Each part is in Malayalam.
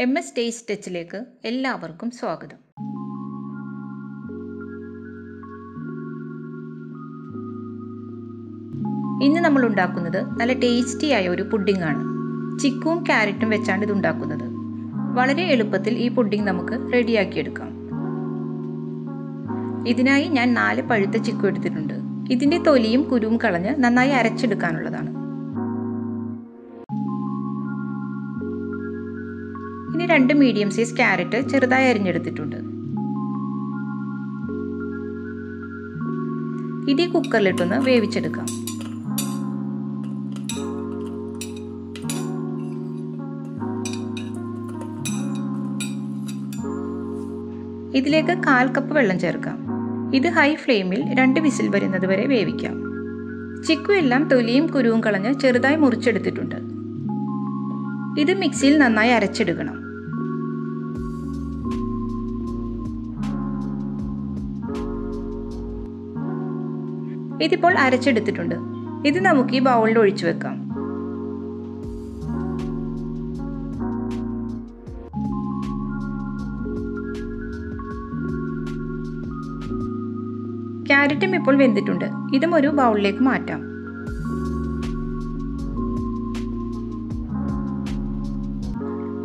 MS ടേസ്റ്റ് ടച്ചിലേക്ക് എല്ലാവർക്കും സ്വാഗതം. ഇന്ന് നമ്മൾ ഉണ്ടാക്കുന്നത് നല്ല ടേസ്റ്റി ആയ ഒരു പുഡിംഗ് ആണ്. ചിക്കുവും ക്യാരറ്റും വെച്ചാണ് ഇത് ഉണ്ടാക്കുന്നത്. വളരെ എളുപ്പത്തിൽ ഈ പുഡിംഗ് നമുക്ക് റെഡിയാക്കിയെടുക്കാം. ഇതിനായി ഞാൻ 4 പഴുത്ത ചിക്കു എടുത്തിട്ടുണ്ട്. ഇതിൻ്റെ തൊലിയും കുരുവും കളഞ്ഞ് നന്നായി അരച്ചെടുക്കാനുള്ളതാണ്. ഇനി 2 മീഡിയം സൈസ് ക്യാരറ്റ് ചെറുതായി അരിഞ്ഞെടുത്തിട്ടുണ്ട്. ഇത് കുക്കറിലിട്ടൊന്ന് വേവിച്ചെടുക്കാം. ഇതിലേക്ക് 1/4 കപ്പ് വെള്ളം ചേർക്കാം. ഇത് ഹൈ ഫ്ലെയിമിൽ 2 വിസിൽ വരുന്നത് വരെ വേവിക്കാം. ചിക്കു എല്ലാം തൊലിയും കുരുവും കളഞ്ഞ് ചെറുതായി മുറിച്ചെടുത്തിട്ടുണ്ട്. ഇത് മിക്സിയിൽ നന്നായി അരച്ചെടുക്കണം. ഇതിപ്പോൾ അരച്ചെടുത്തിട്ടുണ്ട്. ഇത് നമുക്ക് ഈ ബൗളിൽ ഒഴിച്ചു വെക്കാം. ക്യാരറ്റും ഇപ്പോൾ വെന്തിട്ടുണ്ട്. ഇതും ഒരു ബൗളിലേക്ക് മാറ്റാം.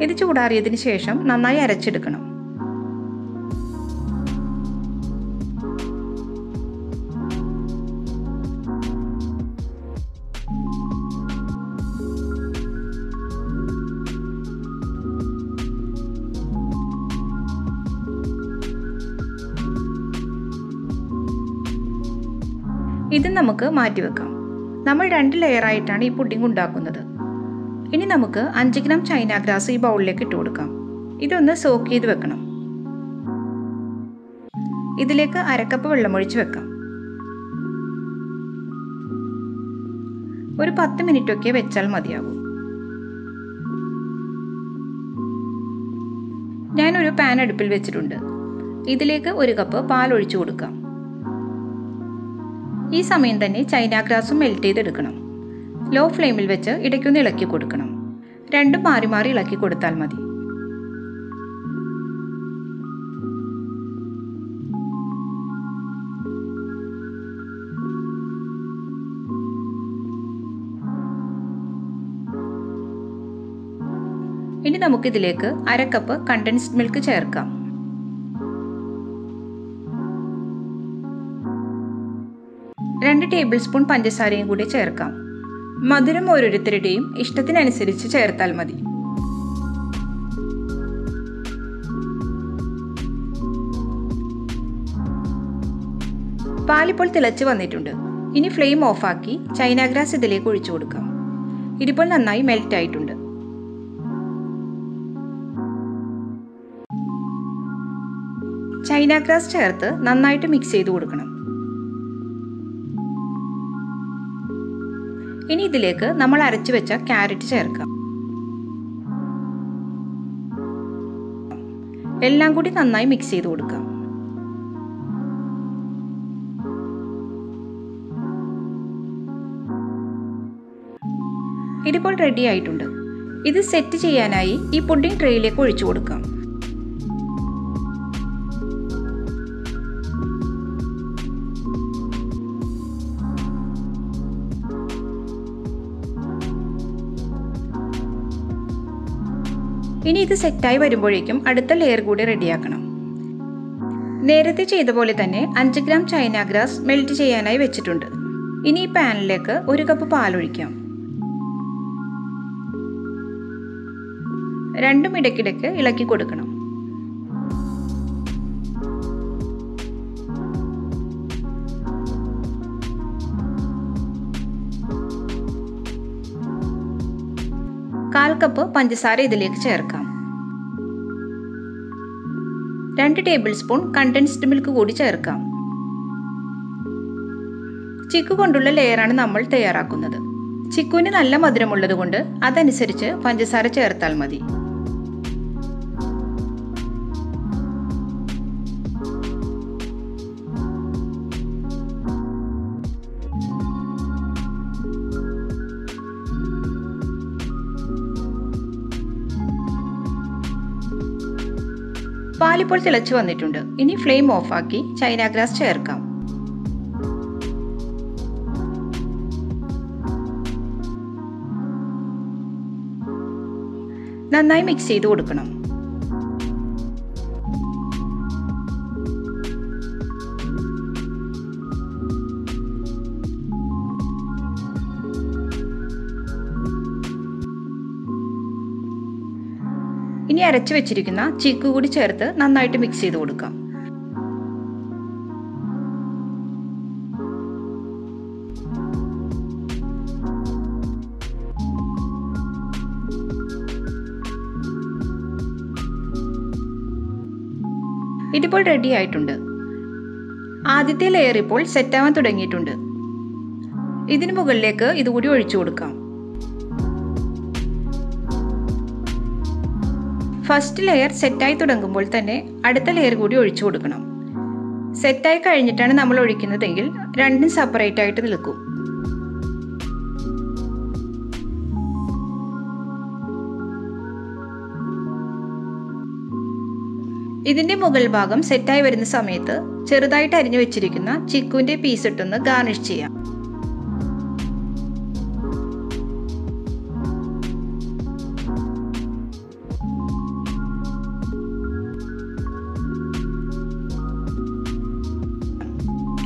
ഇത് ചൂടാറിയതിന് ശേഷം നന്നായി അരച്ചെടുക്കണം. ഇത് നമുക്ക് മാറ്റിവെക്കാം. നമ്മൾ 2 ലെയറായിട്ടാണ് ഈ പുഡിംഗ് ഉണ്ടാക്കുന്നത്. ഇനി നമുക്ക് 5 ഗ്രാം ചൈന ഗ്രാസ് ഈ ബൗളിലേക്ക് ഇട്ട് കൊടുക്കാം. ഇതൊന്ന് സോക്ക് ചെയ്ത് വെക്കണം. ഇതിലേക്ക് 1/2 കപ്പ് വെള്ളമൊഴിച്ച് വെക്കാം. ഒരു 10 മിനിറ്റൊക്കെ വെച്ചാൽ മതിയാകും. ഞാനൊരു പാൻ അടുപ്പിൽ വെച്ചിട്ടുണ്ട്. ഇതിലേക്ക് 1 കപ്പ് പാൽ ഒഴിച്ചു കൊടുക്കാം. ഈ സമയം തന്നെ ചൈന ഗ്രാസും മെൽറ്റ് ചെയ്തെടുക്കണം. ലോ ഫ്ലെയിമിൽ വെച്ച് ഇടയ്ക്കൊന്ന് ഇളക്കി കൊടുക്കണം. രണ്ടും മാറി മാറി ഇളക്കി കൊടുത്താൽ മതി. ഇനി നമുക്കിതിലേക്ക് 1/2 കപ്പ് കണ്ടൻസ്ഡ് മിൽക്ക് ചേർക്കാം. രണ്ട് ടേബിൾ സ്പൂൺ പഞ്ചസാരയും കൂടി ചേർക്കാം. മധുരം ഓരോരുത്തരുടെയും ഇഷ്ടത്തിനനുസരിച്ച് ചേർത്താൽ മതി. പാലിപ്പോൾ തിളച്ച് വന്നിട്ടുണ്ട്. ഇനി ഫ്ലെയിം ഓഫാക്കി ചൈന ഗ്രാസ് ഇതിലേക്ക് ഒഴിച്ചു കൊടുക്കാം. ഇതിപ്പോൾ നന്നായി മെൽറ്റ് ആയിട്ടുണ്ട്. ചൈന ഗ്രാസ് ചേർത്ത് നന്നായിട്ട് മിക്സ് ചെയ്ത് കൊടുക്കണം. ഇനി ഇതിലേക്ക് നമ്മൾ അരച്ചു വെച്ച ക്യാരറ്റ് ചേർക്കാം. എല്ലാം കൂടി നന്നായി മിക്സ് ചെയ്ത് കൊടുക്കാം. ഇതിപ്പോൾ റെഡി ആയിട്ടുണ്ട്. ഇത് സെറ്റ് ചെയ്യാനായി ഈ പുഡിംഗ് ട്രേയിലേക്ക് ഒഴിച്ചു കൊടുക്കാം. ഇനി ഇത് സെറ്റായി വരുമ്പോഴേക്കും അടുത്ത ലെയർ കൂടി റെഡിയാക്കണം. നേരത്തെ ചെയ്ത പോലെ തന്നെ 5 ഗ്രാം ചൈന ഗ്രാസ് മെൽറ്റ് ചെയ്യാനായി വെച്ചിട്ടുണ്ട്. ഇനി ഈ പാനിലേക്ക് 1 കപ്പ് പാലൊഴിക്കാം. രണ്ടും ഇടയ്ക്കിടയ്ക്ക് ഇളക്കി കൊടുക്കണം. കാൽ കപ്പ് പഞ്ചസാര ഇതിലേക്ക് ചേർക്കാം. 2 ടേബിൾ സ്പൂൺ കണ്ടൻസ്ഡ് മിൽക്ക് കൂടി ചേർക്കാം. ചിക്കു കൊണ്ടുള്ള ലെയറാണ് നമ്മൾ തയ്യാറാക്കുന്നത്. ചിക്കുവിന് നല്ല മധുരമുള്ളത് കൊണ്ട് അതനുസരിച്ച് പഞ്ചസാര ചേർത്താൽ മതി. പാലിപ്പോൾ തിളച്ചു വന്നിട്ടുണ്ട്. ഇനി ഫ്ലെയിം ഓഫാക്കി ചൈന ഗ്രാസ് ചേർക്കാം. നന്നായി മിക്സ് ചെയ്ത് കൊടുക്കണം. ഇനി അരച്ചു വെച്ചിരിക്കുന്ന ചിക്കു കൂടി ചേർത്ത് നന്നായിട്ട് മിക്സ് ചെയ്ത് കൊടുക്കാം. ഇതിപ്പോൾ റെഡി ആയിട്ടുണ്ട്. ആദ്യത്തെ ലെയർ ഇപ്പോൾ സെറ്റാവാൻ തുടങ്ങിയിട്ടുണ്ട്. ഇതിന് മുകളിലേക്ക് ഇതുകൂടി ഒഴിച്ചു കൊടുക്കാം. ഫസ്റ്റ് ലെയർ സെറ്റായി തുടങ്ങുമ്പോൾ തന്നെ അടുത്ത ലെയർ കൂടി ഒഴിച്ചു കൊടുക്കണം. സെറ്റായി കഴിഞ്ഞിട്ടാണ് നമ്മൾ ഒഴിക്കുന്നതെങ്കിൽ രണ്ടും സെപ്പറേറ്റ് ആയിട്ട് നിൽക്കും. ഇതിന്റെ മുകൾ ഭാഗം സെറ്റായി വരുന്ന സമയത്ത് ചെറുതായിട്ട് അരിഞ്ഞു വെച്ചിരിക്കുന്ന ചിക്കുവിന്റെ പീസ് ഇട്ടൊന്ന് ഗാർണിഷ് ചെയ്യാം.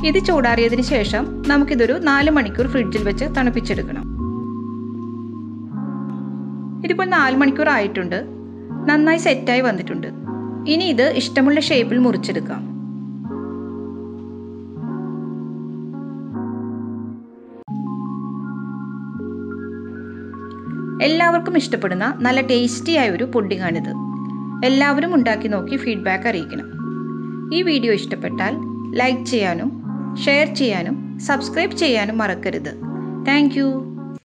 ഇത് ചൂടാറിയതിനു ശേഷം നമുക്കിതൊരു 4 മണിക്കൂർ ഫ്രിഡ്ജിൽ വെച്ച് തണുപ്പിച്ചെടുക്കണം. ഇതിപ്പോൾ 4 മണിക്കൂർ ആയിട്ടുണ്ട്. നന്നായി സെറ്റായി വന്നിട്ടുണ്ട്. ഇനി ഇത് ഇഷ്ടമുള്ള ഷേപ്പിൽ മുറിച്ചെടുക്കാം. എല്ലാവർക്കും ഇഷ്ടപ്പെടുന്ന നല്ല ടേസ്റ്റിയായ ഒരു പുഡിംഗാണിത്. എല്ലാവരും ഉണ്ടാക്കി നോക്കി ഫീഡ്ബാക്ക് അറിയിക്കണം. ഈ വീഡിയോ ഇഷ്ടപ്പെട്ടാൽ ലൈക്ക് ചെയ്യാനും ഷെയർ ചെയ്യാനും സബ്സ്ക്രൈബ് ചെയ്യാനും മറക്കരുത്. Thank you.